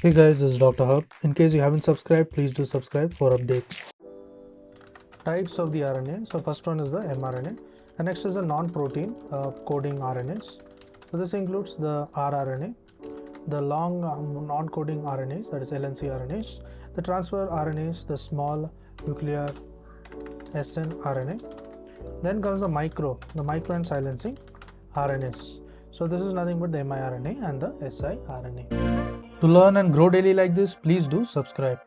Hey guys, this is Dr. Hub. In case you haven't subscribed, please do subscribe for updates. Types of the RNA. So first one is the mRNA. The next is the non-protein coding RNAs. So this includes the rRNA, the long non-coding RNAs, that is LNC RNAs, the transfer RNAs, the small nuclear snRNA. Then comes the micro and silencing RNAs. So this is nothing but the miRNA and the siRNA. To learn and grow daily like this, please do subscribe.